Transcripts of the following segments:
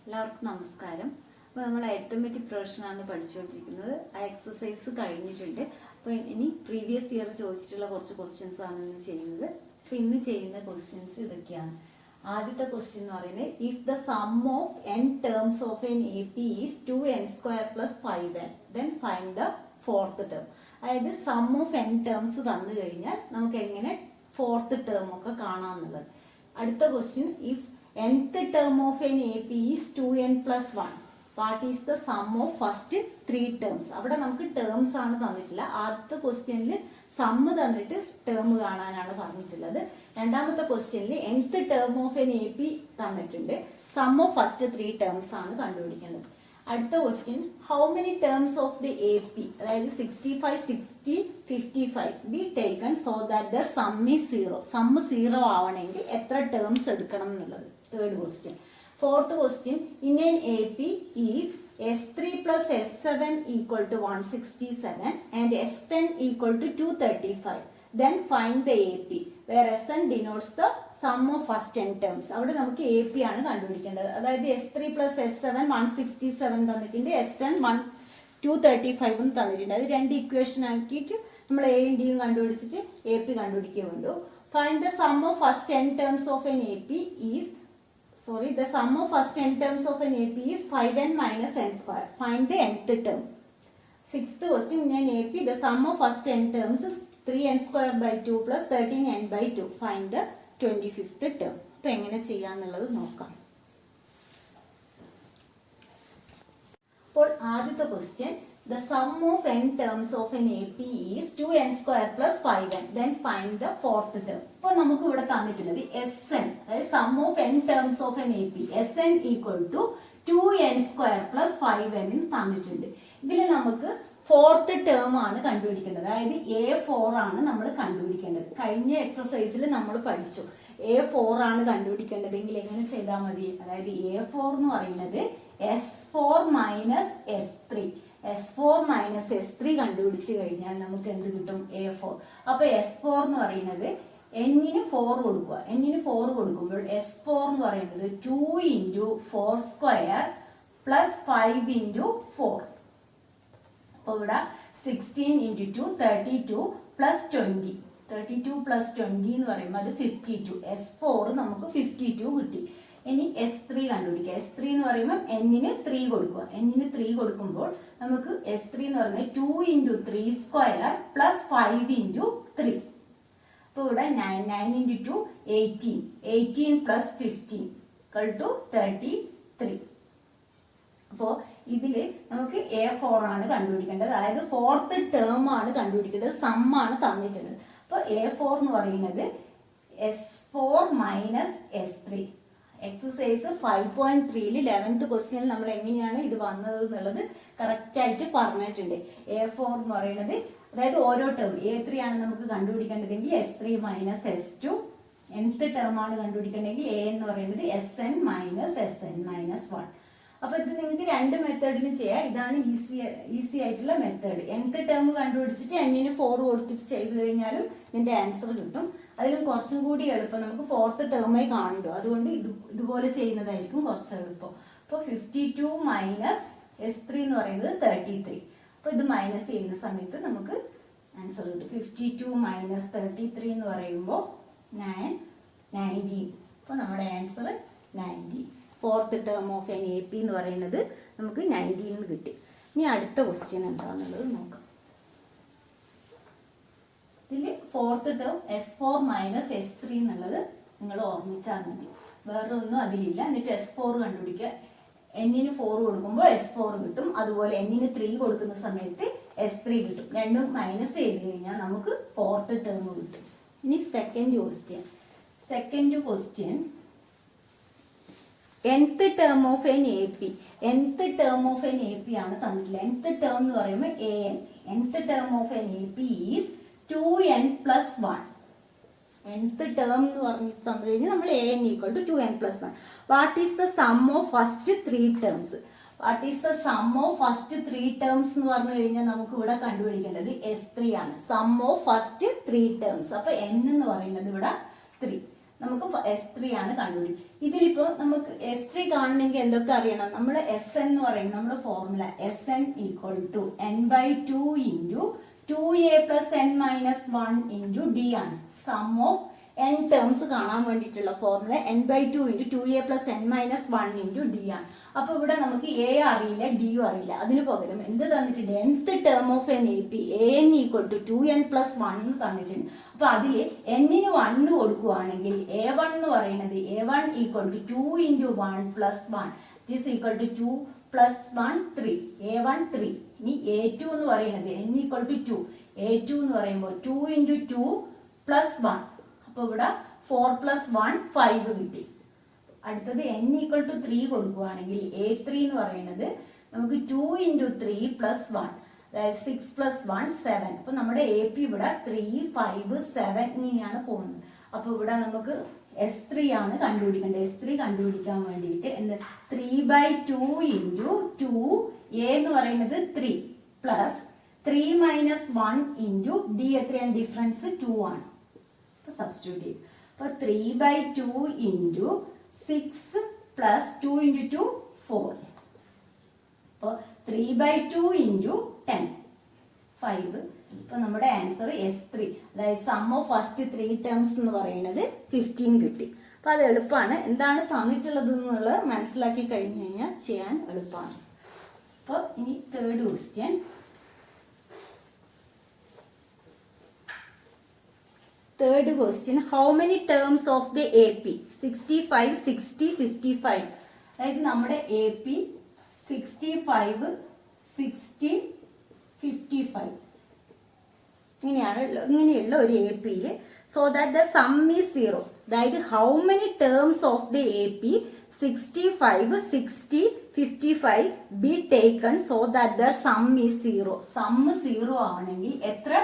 എല്ലാവർക്കും നമസ്കാരം. അപ്പോൾ നമ്മൾ അരിത്തമെറ്റിക് പ്രൊഫഷനാണ് പഠിച്ചുകൊണ്ടിരിക്കുന്നത്. ആ എക്സസൈസ് കഴിഞ്ഞിട്ടുണ്ട്. അപ്പോൾ ഇനി പ്രീവിയസ് ഇയർ ചോദിച്ചിട്ടുള്ള കുറച്ച് ക്വസ്റ്റ്യൻസ് ആണ് ഇന്ന് ചെയ്യുന്നത്. അപ്പോൾ ഇന്ന് ചെയ്യുന്ന ക്വസ്റ്റ്യൻസ് ഇതൊക്കെയാണ്. ആദ്യത്തെ ക്വസ്റ്റ്യൻ എന്ന് പറയുന്നത്, if the sum of n terms of an A P is 2n² + 5n then find the fourth term. അതായത് സം ഓഫ് n ടേംസ് തന്നു കഴിഞ്ഞാൽ നമുക്ക് എങ്ങനെ ഫോർത്ത് ടേം ഒക്കെ കാണാമെന്നുള്ളത്. അടുത്ത question, if nth term of an AP is 2n + 1. What is the sum of first 3 terms? അവിടെ നമുക്ക് terms ആണ് തന്നിട്ടില്ല. ആദ്യത്തെ ക്വസ്റ്റ്യനിൽ സമ്മ് തന്നിട്ട് ടേം കാണാനാണ് പറഞ്ഞിട്ടുള്ളത്. രണ്ടാമത്തെ ക്വസ്റ്റ്യനിൽ nth term of an AP തന്നിട്ടുണ്ട്. സം ഓഫ് ഫസ്റ്റ് 3 ടേംസ് ആണ് കണ്ടുപിടിക്കേണ്ടത്. അടുത്ത question, how many terms of the AP, അതായത് 65, 60, 55 be taken so that the sum is 0. Sum 0 ആവണമെങ്കിൽ എത്ര ടേംസ് എടുക്കണം എന്നുള്ളത്. Third question. Fourth question, in an AP, if S3 plus S7 equal to 167 and S10 equal to 235, then find the AP, where Sn denotes the sum of first n terms. അവിടെ നമുക്ക് AP ആണ് കണ്ടുപിടിക്കേണ്ടത്. അതായത് S3 plus S7 167 തന്നിട്ടുണ്ട്, S10 235 തന്നിട്ടുണ്ട്. അത് രണ്ട് equation ആക്കിയിട്ട് നമ്മൾ എയും ഡിയും കണ്ടുപിടിച്ചിട്ട് AP കണ്ടുപിടിക്കുകയുള്ളൂ. Find the sum of first n terms of an AP is the sum of first n terms of an AP is 5n minus n². Find the nth term. Sixth question, in an AP, the sum of first n terms is 3n² / 2 plus 13n/2. Find the 25th term. അപ്പോൾ എങ്ങനെ ചെയ്യാന്നുള്ളത് നോക്കാം. അപ്പോൾ ആദ്യത്തെ question, the sum of n terms of an AP is 2n² + 5n. Then find the fourth term. അപ്പോൾ നമുക്ക് ഇവിടെ തന്നിട്ടുള്ളത് Sn, അതായത് sum of n terms of an AP, Sn equal to 2n² + 5n തന്നിട്ടുണ്ട്. ഇതിൽ നമുക്ക് ഫോർത്ത് ടേം ആണ് കണ്ടുപിടിക്കേണ്ടത്. അതായത് A4 ആണ് നമ്മൾ കണ്ടുപിടിക്കേണ്ടത്. കഴിഞ്ഞ എക്സസൈസിൽ നമ്മൾ പഠിച്ചു A4 ആണ് കണ്ടുപിടിക്കേണ്ടതെങ്കിൽ എങ്ങനെ ചെയ്താൽ മതി. അതായത് A4 എന്ന് പറയുന്നത് S4 - S3. S4 - S3 കണ്ടുപിടിച്ച് കഴിഞ്ഞാൽ നമുക്ക് എന്ത് കിട്ടും? A4. അപ്പൊ S4 എന്ന് പറയുന്നത് n-ന് 4 കൊടുക്കുക. n-ന് 4 കൊടുക്കുമ്പോൾ S4 എന്ന് പറയുന്നത് 2 × 4² + 5 × 4. അപ്പോൾ ഇവിടെ 16 × 2 32 + 20. 32 + 20 എന്ന് പറയുമ്പോൾ അത് 52. S4 നമുക്ക് 52 കിട്ടി. ഇനി S3 കണ്ടുപിടിക്കുക. S3 എന്ന് പറയുമ്പോൾ n-ന് 3 കൊടുക്കുക. n-ന് 3 കൊടുക്കുമ്പോൾ നമുക്ക് S3 എന്ന് പറയുന്നത് 2 × 3² + 5 × 3. അപ്പോൾ ഇവിടെ 9 × 2 18. 18 + 15 = 33. അപ്പോൾ ഇതിൽ നമുക്ക് A4 ആണ് കണ്ടുപിടിക്കേണ്ടത്. അതായത് ഫോർത്ത് ടേം ആണ് കണ്ടുപിടിക്കേണ്ടത്. സം ആണ് തന്നിട്ടുള്ളത്. അപ്പോൾ A4 എന്ന് പറയുന്നത് S4 - S3. എക്സസൈസ് 5.3 11th ക്വസ്റ്റ്യനിൽ നമ്മൾ എങ്ങനെയാണ് ഇത് വന്നത് എന്നുള്ളത് കറക്റ്റ് ആയിട്ട് പറഞ്ഞിട്ടുണ്ട്. A4 എന്ന് പറയുന്നത്, അതായത് ഓരോ ടേം A3 ആണ് നമുക്ക് കണ്ടുപിടിക്കേണ്ടതെങ്കിൽ S3 - S2, nth ടേം ആണ് കണ്ടുപിടിക്കേണ്ടതെങ്കിൽ A എന്ന് പറയുന്നത് Sn - Sn - 1. അപ്പൊ ഇത് നിങ്ങൾക്ക് രണ്ട് മെത്തേഡിലും ചെയ്യാം. ഇതാണ് ഈസി ആയിട്ടുള്ള മെത്തേഡ്. nth ടേം കണ്ടുപിടിച്ചിട്ട് n-ന് 4 കൊടുത്തിട്ട് ചെയ്ത് കഴിഞ്ഞാലും ഇതിന്റെ ആൻസർ കിട്ടും. അതിലും കുറച്ചും കൂടി എളുപ്പം നമുക്ക് ഫോർത്ത് ടേമേ കാണുള്ളൂ. അതുകൊണ്ട് ഇതുപോലെ ചെയ്യുന്നതായിരിക്കും കുറച്ച് എളുപ്പം. അപ്പോൾ 52 - S3 എന്ന് പറയുന്നത് 33. അപ്പോൾ ഇത് മൈനസ് ചെയ്യുന്ന സമയത്ത് നമുക്ക് ആൻസർ കിട്ടും. 52 - 33 എന്ന് പറയുമ്പോൾ 19. അപ്പോൾ നമ്മുടെ answer 19. Fourth term of an AP എന്ന് പറയുന്നത് നമുക്ക് 19 കിട്ടി. ഇനി അടുത്ത ക്വസ്റ്റ്യൻ എന്താണെന്നുള്ളത് നോക്കാം. ഇതിൽ ഫോർത്ത് ടേം S4 - S3 എന്നുള്ളത് നിങ്ങൾ ഓർമ്മിച്ചാൽ മതി. വേറെ ഒന്നും അതിലില്ല. എന്നിട്ട് S4 കണ്ടുപിടിക്കുക. n-ന് 4 കൊടുക്കുമ്പോൾ S4 കിട്ടും. അതുപോലെ n-ന് 3 കൊടുക്കുന്ന സമയത്ത് S3 കിട്ടും. രണ്ടും മൈനസ് ചെയ്ത് കഴിഞ്ഞാൽ നമുക്ക് ഫോർത്ത് ടേം കിട്ടും. ഇനി second question, nth term of an AP. nth term of an AP ആണ് തന്നിട്ടില്ല. nth term എന്ന് പറയുമ്പോൾ an. nth term of an AP is 2n + 1. nth term എന്ന് പറഞ്ഞു തന്നു കഴിഞ്ഞാൽ നമ്മൾ an = 2n + 1. What is the sum of first 3 terms? What is the sum of first 3 terms എന്ന് പറഞ്ഞു കഴിഞ്ഞാൽ നമുക്ക് ഇവിടെ കണ്ടുപിടിക്കേണ്ടത് S3 ആണ്. Sum of first 3 terms. അപ്പൊ n എന്ന് പറയുന്നത് ഇവിടെ 3. നമുക്ക് S3 ആണ് കണ്ടുപിടിക്കുക. ഇതിലിപ്പോ നമുക്ക് S3 കാണണമെങ്കിൽ എന്തൊക്കെ അറിയണം? നമ്മൾ Sn എന്ന് പറയുന്നത് നമ്മുടെ formula Sn equal to n/2 into 2a plus n minus 1 into d ആണ്. സം ഓഫ് n ടേംസ് കാണാൻ വേണ്ടിയിട്ടുള്ള formula n/2 into 2a plus n minus 1 into d ആണ്. അപ്പൊ ഇവിടെ നമുക്ക് a അറിയില്ല, d അറിയില്ല. അതിന് പകരം എന്ത് തന്നിട്ടുണ്ട്? nth term of an AP an equal to 2n plus 1 എന്ന് തന്നിട്ടുണ്ട്. അപ്പൊ അതിൽ n-ന് 1 കൊടുക്കുകയാണെങ്കിൽ a1 എന്ന് പറയുന്നത് a1 equal to 2 into 1 plus 1 it equal to 2 plus 1 3 a1 3. ഇനി a2 എന്ന് പറയുന്നത് n ഈക്വൽ ടു 2 a2 എന്ന് പറയുമ്പോൾ 2 ഇൻറ്റു 2 പ്ലസ് 1. അപ്പൊ ഇവിടെ 4 പ്ലസ് 1 5 കിട്ടി. അടുത്തത് n ഈക്വൽ ടു 3 കൊടുക്കുകയാണെങ്കിൽ a3 എന്ന് പറയുന്നത് നമുക്ക് 2 ഇൻറ്റു 3 പ്ലസ് 1 അതായത് 6 പ്ലസ് 1 7. അപ്പൊ നമ്മുടെ AP ഇവിടെ 3 5 7 ഇങ്ങനെയാണ് പോകുന്നത്. അപ്പൊ ഇവിടെ നമുക്ക് S3 ആണ് കണ്ടുപിടിക്കേണ്ടത്. S3 കണ്ടുപിടിക്കാൻ വേണ്ടിയിട്ട് എന്ത് 3/2 ഇൻറ്റു 2a എന്ന് പറയുന്നത് 3 പ്ലസ് 3 മൈനസ് 1 ഇൻറ്റു d എത്രയാണ്? ഡിഫറൻസ് 2 ആണ്. സബ്സ്റ്റിറ്റ്യൂട്ട് ചെയ്യും. അപ്പൊ 3/2 ഇൻറ്റു 6 പ്ലസ് 2 ഇൻറ്റു 2 4. അപ്പോൾ 3/2 ഇൻറ്റു 10 5. ഇപ്പൊ നമ്മുടെ ആൻസർ S3 അതായത് സം ഓഫ് ഫസ്റ്റ് 3 ടേംസ് എന്ന് പറയുന്നത് 15 കിട്ടി. അപ്പൊ അത് എളുപ്പമാണ്. എന്താണ് തന്നിട്ടുള്ളത് എന്നുള്ളത് മനസ്സിലാക്കി കഴിഞ്ഞു കഴിഞ്ഞാൽ ചെയ്യാൻ എളുപ്പമാണ്. അപ്പോൾ ഇനി third question. Third question, how many terms of the AP? 65, 60, 55. അതായത് നമ്മുടെ AP 65, 60, 55 ഇങ്ങനെയുള്ള ഒരു APയിൽ so that the sum is 0. അതായത് how many terms of the AP 65, 60, 55 be taken so that the sum is 0. Sum 0 ആവണമെങ്കിൽ എത്ര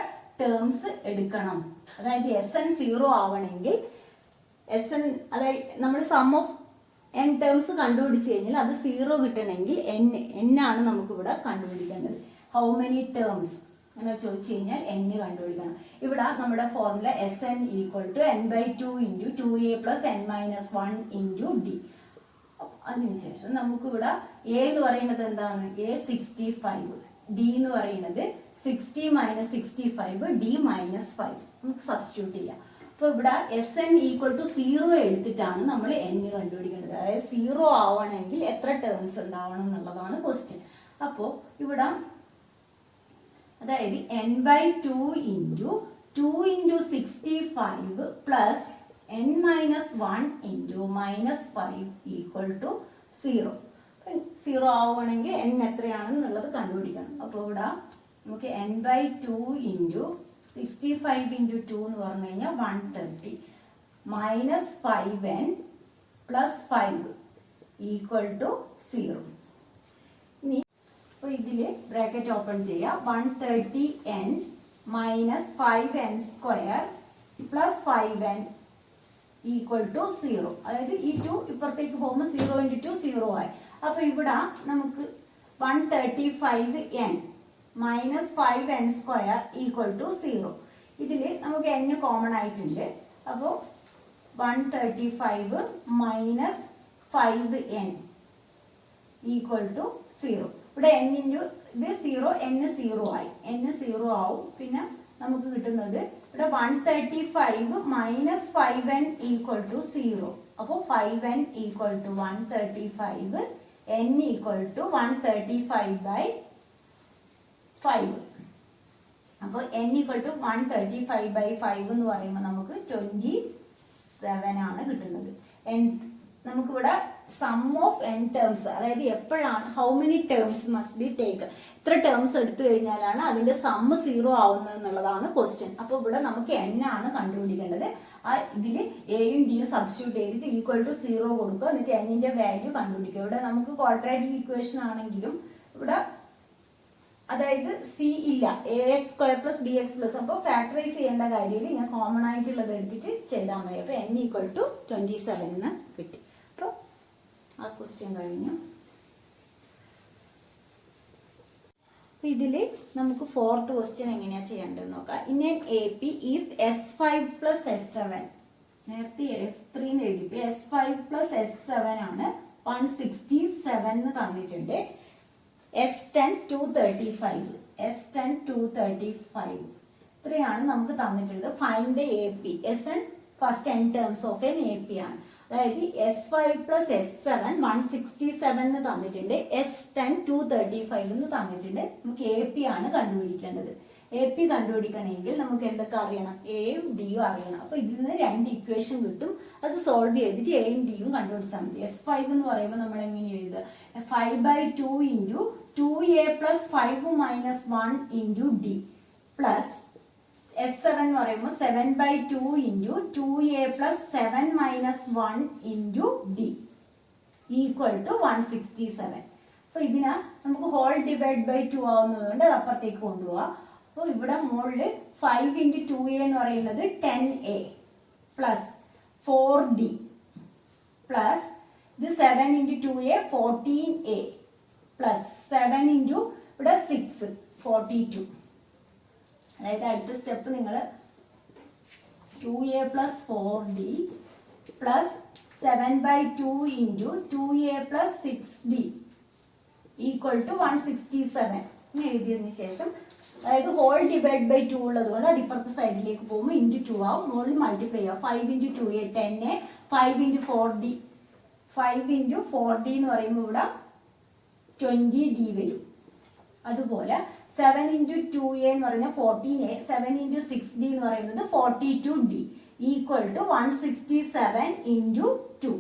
ടേംസ് എടുക്കണം? അതായത് Sn 0 ആവണമെങ്കിൽ Sn അതായത് നമ്മൾ സം ഓഫ് n ടേംസ് കണ്ടുപിടിച്ച് കഴിഞ്ഞാൽ അത് 0 കിട്ടണമെങ്കിൽ n ആണ് നമുക്ക് ഇവിടെ കണ്ടുപിടിക്കേണ്ടത്. ഹൗ മെനി ടേംസ് അങ്ങനെ ചോദിച്ചു കഴിഞ്ഞാൽ n കണ്ടുപിടിക്കണം. ഇവിടെ നമ്മുടെ formula Sn equal to n/2 into 2a plus n minus 1 into d. അതിനുശേഷം നമുക്ക് ഇവിടെ a എന്ന് പറയുന്നത് എന്താണ്? a 65, d എന്ന് പറയുന്നത് 60 മൈനസ് 65 d മൈനസ് 5. നമുക്ക് സബ്സ്റ്റിറ്റ്യൂട്ട് ചെയ്യാം. അപ്പോൾ ഇവിടെ Sn ഈക്വൽ ടു 0 എടുത്തിട്ടാണ് നമ്മൾ n കണ്ടുപിടിക്കേണ്ടത്. അതായത് 0 ആവണമെങ്കിൽ എത്ര ടേംസ് ഉണ്ടാവണം എന്നുള്ളതാണ് ക്വസ്റ്റ്യൻ. അപ്പോൾ ഇവിടെ അതായത് n/2 into 2 into 65 plus n minus 1 into minus 5 equal to 0. 0 ആവുകയാണെങ്കിൽ n എത്രയാണെന്നുള്ളത് കണ്ടുപിടിക്കണം. അപ്പോൾ ഇവിടെ നമുക്ക് n/2 ഇൻറ്റു 65 ഇൻറ്റു 2 എന്ന് പറഞ്ഞു കഴിഞ്ഞാൽ 130 minus 5n plus 5 equal to 0. ഇനി അപ്പോൾ ഇതിൽ ബ്രാക്കറ്റ് ഓപ്പൺ ചെയ്യുക. 130n minus 5n square plus 5n equal to 0. അതായത് ഈ 2 ഇപ്പുറത്തേക്ക് പോകുമ്പോൾ 0 ഇൻറ്റു 2 0 ആയി. അപ്പോൾ ഇവിടെ നമുക്ക് 135n minus 5n square equal to 0. ഇതിൽ നമുക്ക് n കോമൺ ആയിട്ടുണ്ട്. അപ്പോൾ 135 മൈനസ് 5n ഈക്വൽ ടു 0. ഇവിടെ n ഇൻറ്റു ഇത് 0 n 0 ആയി. n 0 ആവും. പിന്നെ നമുക്ക് കിട്ടുന്നത് ഇവിടെ 135 മൈനസ് 5n ഈക്വൽ ടു 0. അപ്പോൾ 5n equal to 135, n equal to 135/5. അപ്പോൾ n ഈക്വൽ ടു 135/5 എന്ന് പറയുമ്പോൾ നമുക്ക് 27 ആണ് കിട്ടുന്നത്. നമുക്കിവിടെ സം ഓഫ് n ടേംസ് അതായത് എപ്പോഴാണ് how many terms must be take എത്ര ടേംസ് എടുത്തു കഴിഞ്ഞാലാണ് അതിന്റെ സം 0 ആവുന്നത് എന്നുള്ളതാണ് ക്വസ്റ്റ്യൻ. അപ്പോൾ ഇവിടെ നമുക്ക് n ആണ് കണ്ടുപിടിക്കേണ്ടത്. ഇതിൽ എയും ഡിയും സബ്സ്റ്റിറ്റ്യൂട്ട് ചെയ്തിട്ട് ഈക്വൽ ടു 0 കൊടുക്കുക. എന്നിട്ട് n-ന്റെ വാല്യൂ കണ്ടുപിടിക്കുക. ഇവിടെ നമുക്ക് ക്വാഡ്രാറ്റിക് ഇക്വേഷൻ ആണെങ്കിലും ഇവിടെ അതായത് സി ഇല്ല, ax² പ്ലസ് bx പ്ലസ്. അപ്പോൾ ഫാക്ടറൈസ് ചെയ്യേണ്ട കാര്യമില്ല. ഞാൻ കോമൺ ആയിട്ടുള്ളത് എടുത്തിട്ട് ചെയ്താൽ മതി. അപ്പോൾ n ഈക്വൽ ടു 27 എന്ന് കിട്ടി. അപ്പോൾ ആ ക്വസ്റ്റ്യൻ കഴിഞ്ഞു. ഇതിൽ നമുക്ക് ഫോർത്ത് ക്വസ്റ്റ്യൻ എങ്ങനെയാ ചെയ്യേണ്ടത് നോക്കാം. In an AP if S5 plus S7 നേരത്തെ S3 എന്ന് എഴുതി. S5 പ്ലസ് S7 ആണ് 167 എന്ന് തന്നിട്ടുണ്ട്. S10 235, S10 235 ഇത്രയാണ് നമുക്ക് തന്നിട്ടുള്ളത്. Find the AP. Sn first n terms of an AP ആണ്. അതായത് S5 പ്ലസ് S7 167 എന്ന് തന്നിട്ടുണ്ട്. S10 235 എന്ന് തന്നിട്ടുണ്ട്. നമുക്ക് AP ആണ് കണ്ടുപിടിക്കേണ്ടത്. AP കണ്ടുപിടിക്കണമെങ്കിൽ നമുക്ക് എന്തൊക്കെ അറിയണം? എയും ഡിയും അറിയണം. അപ്പൊ ഇതിൽ നിന്ന് 2 ഇക്വേഷൻ കിട്ടും. അത് സോൾവ് ചെയ്തിട്ട് എയും ഡിയും കണ്ടുപിടിച്ചാൽ മതി. S5 എന്ന് പറയുമ്പോൾ നമ്മൾ എങ്ങനെ എഴുതുക? 5/2 into 2a plus 5 minus 1 into d plus S7 എന്ന് പറയുമ്പോൾ 7/2 into 2a plus 7 minus 1 into d equal to 167. അപ്പൊ ഇതിനാ നമുക്ക് ഹോൾ ഡിവൈഡ് ബൈ 2 ആവുന്നതുകൊണ്ട് അത് അപ്പുറത്തേക്ക് കൊണ്ടുപോവാം. അപ്പോൾ ഇവിടെ മുകളിൽ 5 ഇൻറ്റു 2a എന്ന് പറയുന്നത് 10a പ്ലസ് 4d പ്ലസ് ഇത് 7 into 2a 14a plus 7 into ഇവിടെ 6 42. അതായത് അടുത്ത സ്റ്റെപ്പ് നിങ്ങൾ 2a plus 4d plus 7/2 into 2a plus 6d equal to 167 എന്ന് എഴുതിയതിന് ശേഷം, അതായത് ഹോൾ ഡിവൈഡ് ബൈ 2 ഉള്ളത് കൊണ്ട് അത് ഇപ്പുറത്തെ സൈഡിലേക്ക് പോകുമ്പോൾ ഇൻറ്റു 2 ആവും. മുകളിൽ മൾട്ടിപ്ലൈ ആവും. 5 into 2a 10a 5 into 4d 5 into 4d എന്ന് പറയുമ്പോൾ ഇവിടെ 20d വരും. അതുപോലെ 7 ഇൻറ്റു 2a എന്ന് പറയുന്നത് 14a 7 ഇൻറ്റു 6d എന്ന് പറയുന്നത് 42d ഈക്വൽ ടു 167 ഇൻറ്റു 2.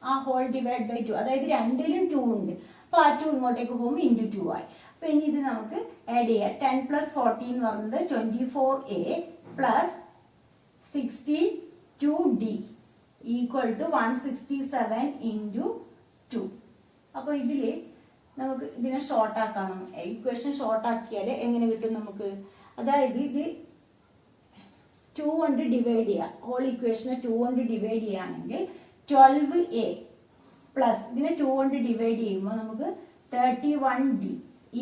ആ ഹോൾ ഡിവൈഡ് ബൈ 2, അതായത് രണ്ടിലും 2 ഉണ്ട്. അപ്പോൾ ആ 2 ഇങ്ങോട്ടേക്ക് പോകുമ്പോൾ ഇൻറ്റു 2 ആയി. അപ്പോൾ ഇനി ഇത് നമുക്ക് ആഡ് ചെയ്യാം. 10 പ്ലസ് 14 എന്ന് പറയുന്നത് 24a plus 62d equal to 167 into 2. അപ്പോൾ ഇതിൽ നമുക്ക് ഇതിനെ ഷോർട്ട് ആക്കണം. ഇക്വേഷൻ ഷോർട്ട് ആക്കിയാൽ എങ്ങനെ കിട്ടും നമുക്ക്? അതായത് ഇത് 2 കൊണ്ട് ഡിവൈഡ് ചെയ്യുക. ഹോൾ ഇക്വേഷനെ 2 കൊണ്ട് ഡിവൈഡ് ചെയ്യുകയാണെങ്കിൽ 12a പ്ലസ് ഇതിനെ 2 കൊണ്ട് ഡിവൈഡ് ചെയ്യുമ്പോൾ നമുക്ക് 31d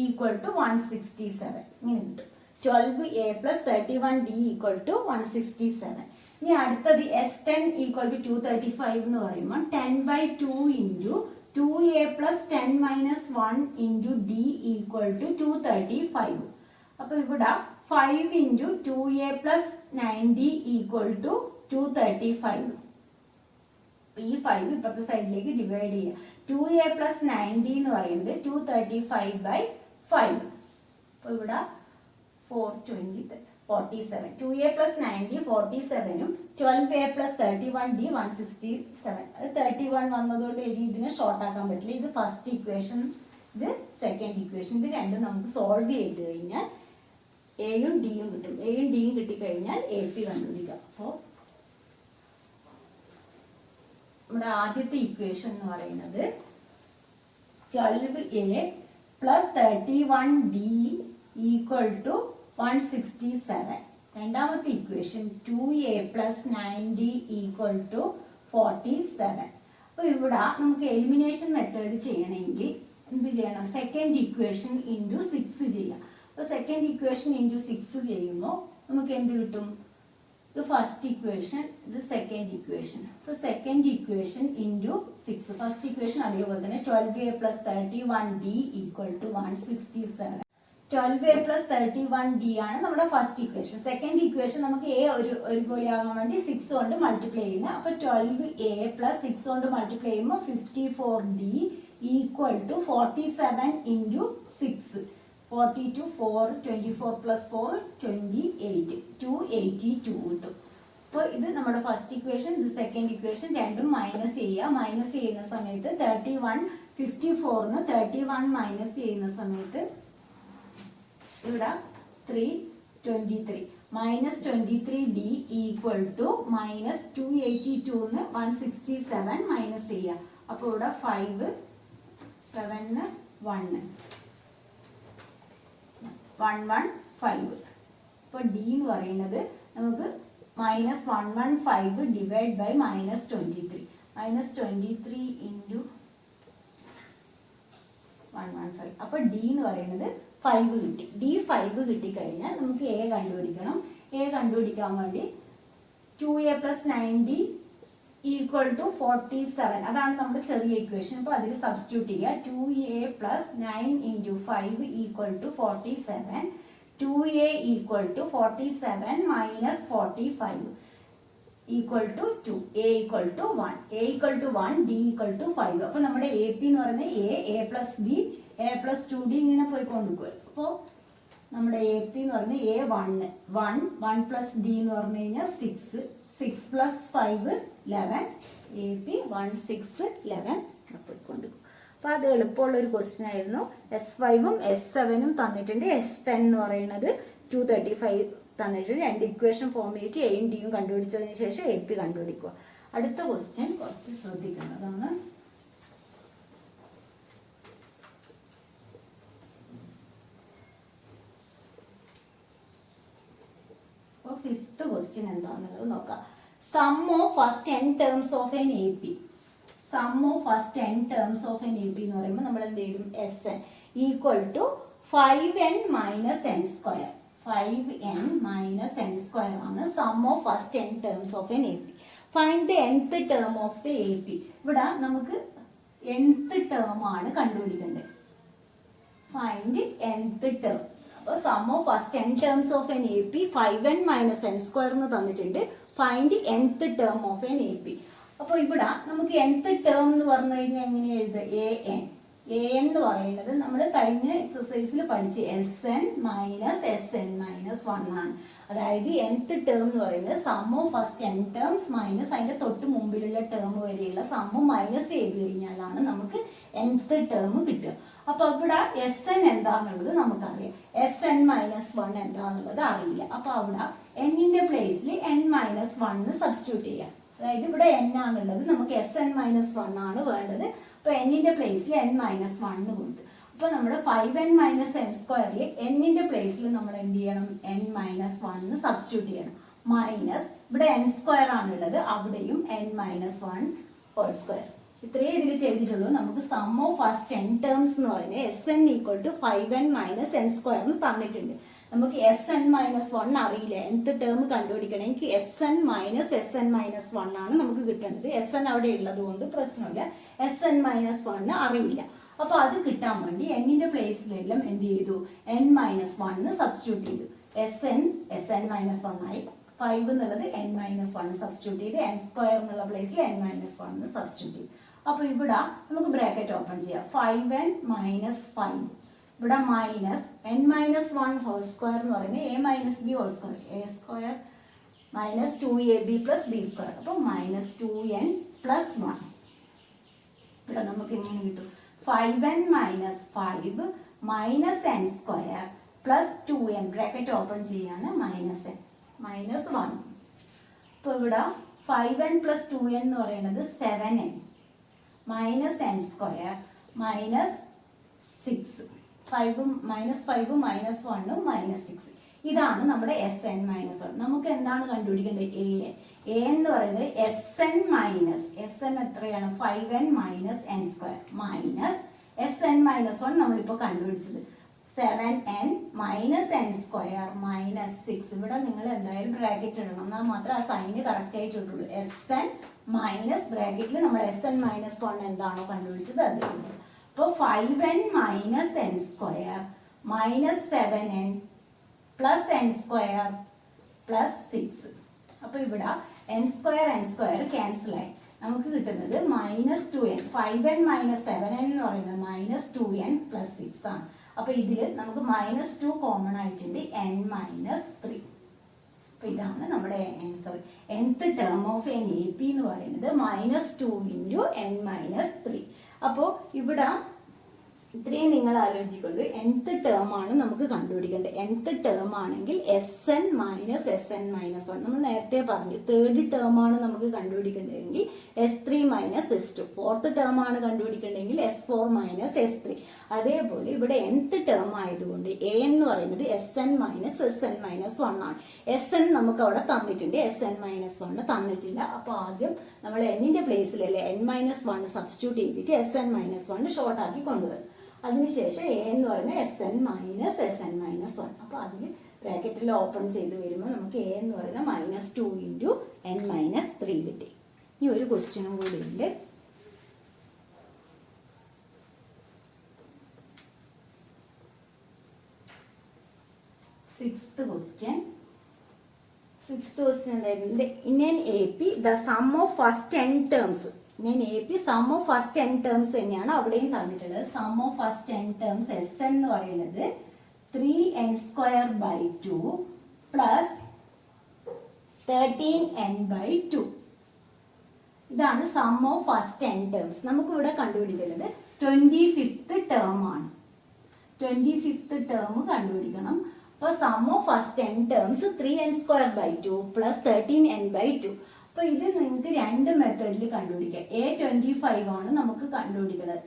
ഈക്വൽ ടു 167 ഇങ്ങനെ കിട്ടും. 12a plus 31d equal to 167. ഇനി അടുത്തത് S10 ഈക്വൽ ടു 235 എന്ന് പറയുമ്പോൾ 10/2 into 2a plus 10 minus 1 into d equal to 235. അപ്പോൾ ഇവിടെ 5 into 2a plus 9d equal to 235. ഈ 5 ഇപ്പുറത്തെ സൈഡിലേക്ക് ഡിവൈഡ് ചെയ്യുക. 2a പ്ലസ് 9d എന്ന് പറയുന്നത് 235/5. അപ്പോൾ ഇവിടെ 47. 2a plus 9d 47ഉം 12a plus 31d 167. അത് 31 വന്നതുകൊണ്ട് ഇതിനെ ഷോർട്ട് ആക്കാൻ പറ്റില്ല. ഇത് ഫസ്റ്റ് ഇക്വേഷൻ, ഇത് സെക്കൻഡ് ഇക്വേഷൻ. ഇത് രണ്ടും നമുക്ക് സോൾവ് ചെയ്ത് കഴിഞ്ഞാൽ എയും ഡിയും കിട്ടും. എയും ഡിയും കിട്ടിക്കഴിഞ്ഞാൽ AP കണ്ടുപിടിക്കാം. അപ്പോൾ നമ്മുടെ ആദ്യത്തെ ഇക്വേഷൻ എന്ന് പറയുന്നത് 12a plus 31d equal to 167. രണ്ടാമത്തെ equation 2a plus 9d equal to 47. അപ്പോൾ ഇവിടെ നമുക്ക് എലിമിനേഷൻ മെത്തേഡ് ചെയ്യണമെങ്കിൽ എന്ത് ചെയ്യണം? സെക്കൻഡ് ഇക്വേഷൻ ഇൻറ്റു 6 ചെയ്യാം. അപ്പോൾ സെക്കൻഡ് ഇക്വേഷൻ ഇൻറ്റു 6 ചെയ്യുമ്പോൾ നമുക്ക് എന്ത് കിട്ടും? ഇത് ഫസ്റ്റ് ഇക്വേഷൻ, ഇത് സെക്കൻഡ് ഇക്വേഷൻ. അപ്പോൾ second equation into 6. First equation അതേപോലെ തന്നെ 12a plus 31d equal to 167. 12a plus 31d ആണ് നമ്മുടെ ഫസ്റ്റ് ഇക്വേഷൻ. സെക്കൻഡ് ഇക്വേഷൻ നമുക്ക് a ഒരുപോലെ ആകാൻ വേണ്ടി 6 കൊണ്ട് മൾട്ടിപ്ലൈ ചെയ്യുന്നത്. അപ്പോൾ 12a പ്ലസ് 6 കൊണ്ട് മൾട്ടിപ്ലൈ ചെയ്യുമ്പോൾ 54d equal to 47 into 6. 42 4 24 plus 4 28 282 കിട്ടും. അപ്പോൾ ഇത് നമ്മുടെ ഫസ്റ്റ് ഇക്വേഷൻ, ഇത് സെക്കൻഡ് ഇക്വേഷൻ. രണ്ടും മൈനസ് ചെയ്യുക. മൈനസ് ചെയ്യുന്ന സമയത്ത് 31 54ന്ന് 31 മൈനസ് ചെയ്യുന്ന സമയത്ത് ഇവിടെ 323 minus 23d equal to minus 282ന്ന് 167 മൈനസ് ചെയ്യുക. അപ്പോൾ ഇവിടെ 5 7 1 115. ഇപ്പോൾ d എന്ന് പറയുന്നത് നമുക്ക് minus 115 divide by minus 23. Minus 23 into 115. അപ്പോൾ d എന്ന് പറയുന്നത് 5 കിട്ടി. d 5 കിട്ടിക്കഴിഞ്ഞാൽ നമുക്ക് a കണ്ടുപിടിക്കണം. a കണ്ടുപിടിക്കാൻ വേണ്ടി 2a plus 9d equal to 47. അതാണ് നമ്മുടെ ചെറിയ ഇക്വേഷൻ. അപ്പോൾ അതിൽ സബ്സ്റ്റിറ്റ്യൂട്ട് ചെയ്യുക. 2a plus 9 into 5 equal to 47. 2a equal to 47 minus 45 equal to 2. a equal to 1. a equal to 1, d equal to 5. അപ്പോൾ നമ്മുടെ എ പി എന്ന് പറയുന്നത് a plus d, a plus 2d ഇങ്ങനെ പോയിക്കൊണ്ടിരിക്കും. അപ്പോൾ നമ്മുടെ എ പി എന്ന് പറയുന്നത് a 1 പ്ലസ് d എന്ന് പറഞ്ഞു കഴിഞ്ഞാൽ 6. 6 പ്ലസ് 5 11. എ പി 1 6 11 പോയിക്കൊണ്ടിരിക്കും. അപ്പോൾ അത് എളുപ്പമുള്ളൊരു ക്വസ്റ്റ്യൻ ആയിരുന്നു. S5ഉം S7ഉം തന്നിട്ടുണ്ട്. S10 എന്ന് പറയുന്നത് 235 തന്നിട്ടുണ്ട്. രണ്ട് ഇക്വേഷൻ ഫോം ചെയ്തിട്ട് എയും ഡിയും കണ്ടുപിടിച്ചതിന് ശേഷം എ പി കണ്ടുപിടിക്കുക. അടുത്ത ക്വസ്റ്റ്യൻ കുറച്ച് ശ്രദ്ധിക്കേണ്ടതാണ്. അപ്പോൾ ഫിഫ്ത്ത് ക്വസ്റ്റ്യൻ എന്താണെന്നുള്ളത് നോക്കാം. Sum of first 10 terms of an A P. Sum of first 10 terms of an A P എന്ന് പറയുമ്പോൾ നമ്മൾ എന്ത് ചെയ്യും? S n equal to 5n minus n square. 5n minus n square ആണ് sum of first 10 terms of an A P. Find the nth term of the A P. ഇവിടെ നമുക്ക് nth term ആണ് കണ്ടുപിടിക്കേണ്ടത്. Find nth term. അപ്പോൾ sum of first 10 terms of an A P 5n minus n square എന്ന് തന്നിട്ടുണ്ട്. Find nth term of an A P. അപ്പോൾ ഇവിടെ നമുക്ക് nth ടേം എന്ന് പറഞ്ഞു കഴിഞ്ഞാൽ എങ്ങനെ എഴുതുക? an എന്ന് പറയുന്നത് നമ്മൾ കഴിഞ്ഞ എക്സസൈസിൽ പഠിച്ച് Sn മൈനസ് Sn മൈനസ് 1 ആണ്. അതായത് nth ടേം എന്ന് പറയുന്നത് sum of first 10 terms minus അതിന്റെ തൊട്ട് മുമ്പിലുള്ള ടേം വരെയുള്ള സമ്മ് മൈനസ് ചെയ്ത് കഴിഞ്ഞാലാണ് നമുക്ക് nth ടേം കിട്ടുക. അപ്പൊ ഇവിടെ Sn എന്താന്നുള്ളത് നമുക്കറിയാം. Sn മൈനസ് 1 എന്താന്നുള്ളത് അറിയില്ല. അപ്പൊ അവിടെ എന്നിന്റെ പ്ലേസിൽ n മൈനസ് 1 സബ്സ്റ്റിറ്റ്യൂട്ട് ചെയ്യാം. അതായത് ഇവിടെ n ആണുള്ളത്, നമുക്ക് Sn മൈനസ് 1 ആണ് വേണ്ടത്. അപ്പൊ എന്നിന്റെ പ്ലേസിൽ n മൈനസ് 1 കൊടുത്തു. അപ്പൊ നമ്മുടെ 5n മൈനസ് എൻ സ്ക്വയറിൽ എന്നിന്റെ പ്ലേസിൽ നമ്മൾ എന്ത് ചെയ്യണം? n മൈനസ് 1 സബ്സ്റ്റിറ്റ്യൂട്ട് ചെയ്യണം. മൈനസ് ഇവിടെ n സ്ക്വയർ ആണുള്ളത്, അവിടെയും n മൈനസ് 1 ഹോൾ സ്ക്വയർ. ഇത്രയും ഇതിൽ ചെയ്തിട്ടുള്ളൂ. നമുക്ക് സം ഓഫ് ഫസ്റ്റ് 10 ടേംസ് എന്ന് പറയുന്നത് Sn equal to 5n minus n സ്ക്വയറിന് തന്നിട്ടുണ്ട്. നമുക്ക് Sn മൈനസ് 1 അറിയില്ല. nth ടേം കണ്ടുപിടിക്കണമെങ്കിൽ Sn മൈനസ് 1 ആണ് നമുക്ക് കിട്ടേണ്ടത്. Sn അവിടെ ഉള്ളത് കൊണ്ട് പ്രശ്നമില്ല. Sn മൈനസ് 1 അറിയില്ല. അപ്പൊ അത് കിട്ടാൻ വേണ്ടി എന്നിന്റെ പ്ലേസിലെല്ലാം എന്ത് ചെയ്തു? n മൈനസ് 1 സബ്സ്റ്റിറ്റ്യൂട്ട് ചെയ്തു. Sn മൈനസ് 1 ആയി. 5 എന്നുള്ളത് n മൈനസ് 1 സബ്സ്റ്റിറ്റ്യൂട്ട് ചെയ്ത് n സ്ക്വയർ എന്നുള്ള പ്ലേസിൽ n മൈനസ് 1 സബ്സ്റ്റിറ്റ്യൂട്ട് ചെയ്തു. അപ്പൊ ഇവിടെ നമുക്ക് ബ്രാക്കറ്റ് ഓപ്പൺ ചെയ്യാം. 5n മൈനസ് 5, ഇവിടെ minus n minus 1 whole square എന്ന് പറയുന്നത് a minus b whole square, a square minus 2ab plus b square. അപ്പോൾ മൈനസ് 2n പ്ലസ് 1. ഇവിടെ നമുക്ക് എങ്ങനെ കിട്ടും? 5n minus 5 minus n square plus 2n bracket open ചെയ്യാണ് minus n minus 1. അപ്പോൾ ഇവിടെ 5n പ്ലസ് 2n എന്ന് പറയുന്നത് 7n minus n square minus 6. 5 minus 5 minus 1 minus 6. ഇതാണ് നമ്മുടെ Sn മൈനസ് 1. നമുക്ക് എന്താണ് കണ്ടുപിടിക്കേണ്ടത്? a എന്ന് പറയുന്നത് Sn മൈനസ് Sn എത്രയാണ്? 5n minus n square minus Sn minus 1 നമ്മളിപ്പോൾ കണ്ടുപിടിച്ചത് 7n minus n square minus 6. ഇവിടെ നിങ്ങൾ എന്തായാലും ബ്രാക്കറ്റ് ഇടണം, എന്നാൽ മാത്രമേ ആ സൈന് കറക്റ്റ് ആയിട്ട് ഇട്ടുള്ളൂ. Sn മൈനസ് ബ്രാക്കറ്റിൽ നമ്മൾ Sn മൈനസ് 1 എന്താണോ കണ്ടുപിടിച്ചത് അത്. അപ്പോൾ 5n minus n square minus 7n plus n square plus 6. അപ്പോൾ ഇവിടെ n സ്ക്വയർ ക്യാൻസൽ ആയി. നമുക്ക് കിട്ടുന്നത് minus 2n. 5n minus 7n എന്ന് പറയുന്നത് മൈനസ് 2n പ്ലസ് 6 ആണ്. അപ്പോൾ ഇതിൽ നമുക്ക് മൈനസ് 2 കോമൺ ആയിട്ടുണ്ട്, n മൈനസ് 3. അപ്പോൾ ഇതാണ് നമ്മുടെ answer. nth term of an A P എന്ന് പറയുന്നത് മൈനസ് 2 ഇൻറ്റു n മൈനസ് 3. അപ്പോൾ ഇവിടെ ഇത്രയും നിങ്ങൾ ആലോചിക്കുള്ളൂ. nth ടേം ആണ് നമുക്ക് കണ്ടുപിടിക്കേണ്ടത്. nth ടേം ആണെങ്കിൽ Sn മൈനസ് Sn മൈനസ് 1. നമ്മൾ നേരത്തെ പറഞ്ഞു തേർഡ് ടേം ആണ് നമുക്ക് കണ്ടുപിടിക്കേണ്ടതെങ്കിൽ S3 minus S2. Fourth term ആണ് കണ്ടുപിടിക്കേണ്ടതെങ്കിൽ S4 മൈനസ് S3. അതേപോലെ ഇവിടെ nth ടേം ആയതുകൊണ്ട് a എന്ന് പറയുന്നത് Sn മൈനസ് Sn മൈനസ് 1 ആണ്. Sn നമുക്ക് അവിടെ തന്നിട്ടുണ്ട്, Sn മൈനസ് 1 തന്നിട്ടില്ല. അപ്പോൾ ആദ്യം നമ്മൾ എന്നിന്റെ പ്ലേസിലല്ലേ n മൈനസ് 1 സബ്സ്റ്റിറ്റ്യൂട്ട് ചെയ്തിട്ട് Sn മൈനസ് 1 ഷോർട്ട് ആക്കി കൊണ്ടുവരും. അതിനുശേഷം a എന്ന് പറയുന്നത് Sn മൈനസ് Sn മൈനസ് 1. അപ്പോൾ അതിൽ ബ്രാക്കറ്റിൽ ഓപ്പൺ ചെയ്ത് വരുമ്പോൾ നമുക്ക് a എന്ന് പറയുന്നത് മൈനസ് 2 ഇൻറ്റു n മൈനസ് 3 കിട്ടി. ഇനി ഒരു ക്വസ്റ്റ്യനും കൂടി ഉണ്ട്. സിക്സ്ത് ക്വസ്റ്റ്യൻ എന്തായിരുന്നു? In an AP the sum of first n terms. In an AP sum of first n terms തന്നെയാണ് അവിടെയും തന്നിട്ടുള്ളത്. Sum of first n terms Sn എന്ന് പറയുന്നത് 3n² 2 പ്ലസ് 13n/2. ഇതാണ് sum of first n terms. നമുക്ക് ഇവിടെ കണ്ടുപിടിക്കേണ്ടത് 25th term ആണ്. 25th ടേം കണ്ടുപിടിക്കണം. അപ്പോൾ sum of first n terms 3n² 2 plus 13n/2. അപ്പോൾ ഇത് നിങ്ങൾക്ക് രണ്ട് മെത്തേഡിൽ കണ്ടുപിടിക്കാം. A25 ആണ് നമുക്ക് കണ്ടുപിടിക്കുന്നത്.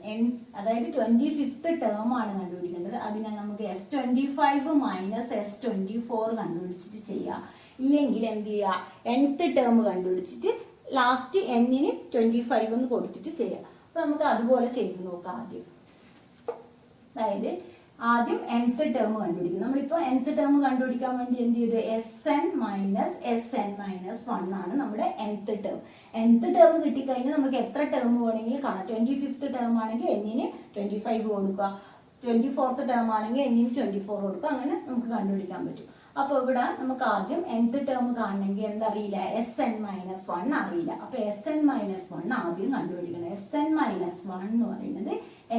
അതായത് 25th ടേം ആണ് കണ്ടുപിടിക്കേണ്ടത്. അതിനാൽ നമുക്ക് S25 മൈനസ് S24 കണ്ടുപിടിച്ചിട്ട് ചെയ്യാം. ഇല്ലെങ്കിൽ എന്ത് ചെയ്യുക, nth ടേം കണ്ടുപിടിച്ചിട്ട് ലാസ്റ്റ് n-ന് 25 എന്ന് കൊടുത്തിട്ട് ചെയ്യാം. അപ്പോൾ നമുക്ക് അതുപോലെ ചെയ്ത് നോക്കാം. അതായത് ആദ്യം nth ടേം കണ്ടുപിടിക്കും. നമ്മളിപ്പോൾ nth ടേം കണ്ടുപിടിക്കാൻ വേണ്ടി എന്ത് ചെയ്തു? Sn മൈനസ് Sn-1 ആണ് നമ്മുടെ nth ടേം. nth ടേം കിട്ടിക്കഴിഞ്ഞാൽ നമുക്ക് എത്ര ടേം വേണമെങ്കിലും കാണാം. 25th ടേം ആണെങ്കിൽ n-ന് 25 കൊടുക്കുക, 24th ടേം ആണെങ്കിൽ n-ന് 24 കൊടുക്കുക. അങ്ങനെ നമുക്ക് കണ്ടുപിടിക്കാൻ പറ്റും. അപ്പോൾ ഇവിടെ നമുക്ക് ആദ്യം nth ടേം കാണണമെങ്കിൽ എന്തറിയില്ല? Sn-1 അറിയില്ല. അപ്പോൾ Sn-1 ആദ്യം കണ്ടുപിടിക്കണം. Sn-1 എന്ന് പറയുന്നത്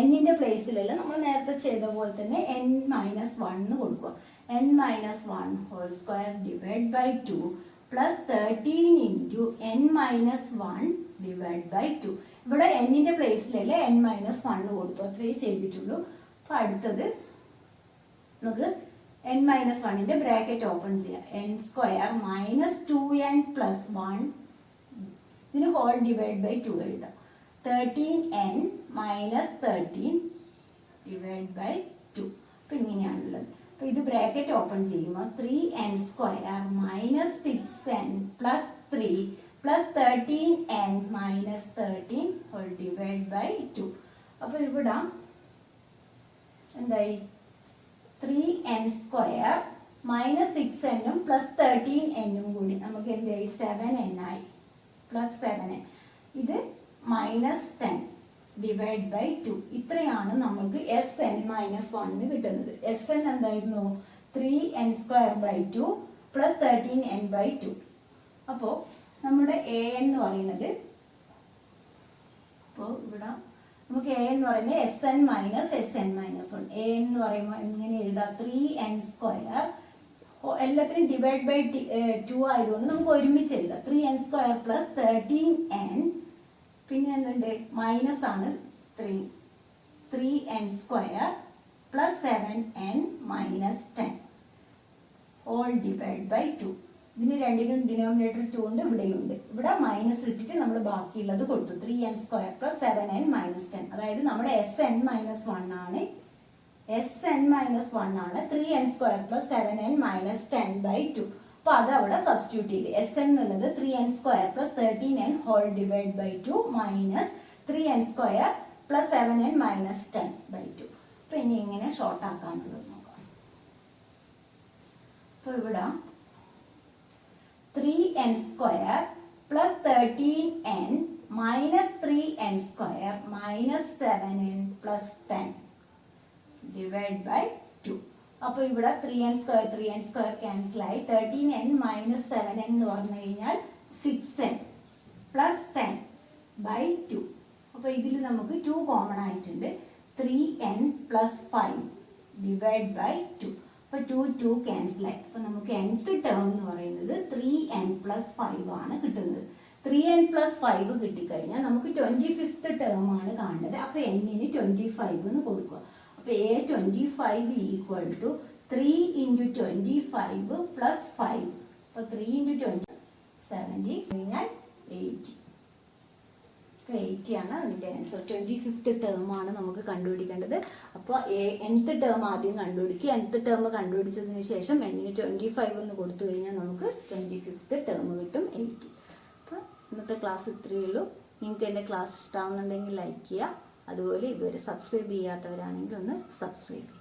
n-ന്റെ പ്ലേസിലല്ല, നമ്മൾ നേരത്തെ ചെയ്ത പോലെ തന്നെ n-1 കൊടുക്കുക. n-1 whole square divide by 2 plus 13 into n-1 divide by 2. ഇവിടെ n-ന്റെ പ്ലേസിലല്ല n-1 കൊടുത്തു. അത്രയേ ചെയ്തിട്ടുള്ളൂ. അപ്പോൾ അടുത്തത് നമുക്ക് n-1ന്റെ ബ്രാക്കറ്റ് ഓപ്പൺ ചെയ്യാം. n² മൈനസ് 2n പ്ലസ് 1 ഇതിന് ഹോൾ ഡിവൈഡ് ബൈ 2 എഴുതാം. 13n minus 13 divide by 2. അപ്പം ഇങ്ങനെയാണുള്ളത്. അപ്പോൾ ഇത് ബ്രാക്കറ്റ് ഓപ്പൺ ചെയ്യുമ്പോൾ 3n² minus 6n plus 3 plus 13n minus 13 whole divide by 2. അപ്പോൾ ഇവിടെ എന്തായി? 3n² minus 6n plus 13n കൂടി നമുക്ക് എന്തായി? 7n ആയി. Plus 7n. ഇത് മൈനസ് 10 ഡിവൈഡ് ബൈ 2. ഇത്രയാണ് നമുക്ക് Sn-1 കിട്ടുന്നത്. Sn എന്തായിരുന്നു? 3n² 2 plus 13n/2. അപ്പോൾ നമ്മുടെ an എന്ന് പറയുന്നത്, അപ്പോൾ ഇവിടെ നമുക്ക് a എന്ന് പറയുന്നത് Sn മൈനസ് Sn-1. a എന്ന് പറയുമ്പോൾ എങ്ങനെ എഴുതാം? 3n² എല്ലാത്തിനും ഡിവൈഡ് ബൈ 2 ആയതുകൊണ്ട് നമുക്ക് ഒരുമിച്ച് എഴുതാം. 3n² പ്ലസ് 13n, പിന്നെ എന്തുണ്ട്? മൈനസ് ആണ് 3n² plus 7n minus 10 all divide by 2. ഇതിന് രണ്ടിനും ഡിനോമിനേറ്റർ 2 ഉണ്ട്, ഇവിടെയുണ്ട്. ഇവിടെ മൈനസ് ഇട്ടിട്ട് നമ്മൾ ബാക്കിയുള്ളത് കൊടുത്തു. 3n² plus 7n minus 10. അതായത് നമ്മുടെ Sn-1 ആണ്. Sn-1 ആണ് 3n² പ്ലസ് 7n മൈനസ് 10/2. അപ്പോൾ അത് അവിടെ സബ്സ്റ്റിറ്റ്യൂട്ട് ചെയ്ത് Sn എന്നുള്ളത് 3n² plus 13n whole divide by 2 minus 3n² plus 7n minus 10/2. അപ്പോൾ ഇനി ഇങ്ങനെ ഷോർട്ട് ആക്കാന്നുള്ളത് നോക്കാം. അപ്പോൾ ഇവിടെ 3n² plus 13n minus 3n² minus 7n plus 10 divide by 2. അപ്പോൾ ഇവിടെ 3n² ക്യാൻസൽ ആയി. 13n മൈനസ് 7n എന്ന് പറഞ്ഞു കഴിഞ്ഞാൽ 6n പ്ലസ് 10/2. അപ്പോൾ ഇതിൽ നമുക്ക് 2 കോമൺ ആയിട്ടുണ്ട്. 3n plus 5 divide by 2. അപ്പോൾ 2 ക്യാൻസൽ ആയി. അപ്പോൾ നമുക്ക് nth ടേം എന്ന് പറയുന്നത് 3n പ്ലസ് 5 ആണ് കിട്ടുന്നത്. 3n പ്ലസ് 5 കിട്ടിക്കഴിഞ്ഞാൽ നമുക്ക് 25th ടേം ആണ് കാണുന്നത്. അപ്പോൾ n-ന് 25 എന്ന് കൊടുക്കുക. അപ്പോൾ A25 equal to 3 into 25 plus 5. അപ്പോൾ 3 ഇൻറ്റു 20 70 കഴിഞ്ഞാൽ 80. 80 ആണ് അതിൻ്റെ ആൻസർ. 25th ടേം ആണ് നമുക്ക് കണ്ടുപിടിക്കേണ്ടത്. അപ്പോൾ nth ടേം ആദ്യം കണ്ടുപിടിക്കുക. nth ടേം കണ്ടുപിടിച്ചതിന് ശേഷം n-ന് 25 എന്ന് കൊടുത്തു കഴിഞ്ഞാൽ നമുക്ക് 25th ടേം കിട്ടും 80. അപ്പോൾ ഇന്നത്തെ ക്ലാസ് ഇത്രയേ ഉള്ളൂ. നിങ്ങൾക്ക് എൻ്റെ ക്ലാസ് ഇഷ്ടമാകുന്നുണ്ടെങ്കിൽ ലൈക്ക് ചെയ്യുക. അതുപോലെ ഇതുവരെ സബ്സ്ക്രൈബ് ചെയ്യാത്തവരാണെങ്കിൽ ഒന്ന് സബ്സ്ക്രൈബ് ചെയ്യുക.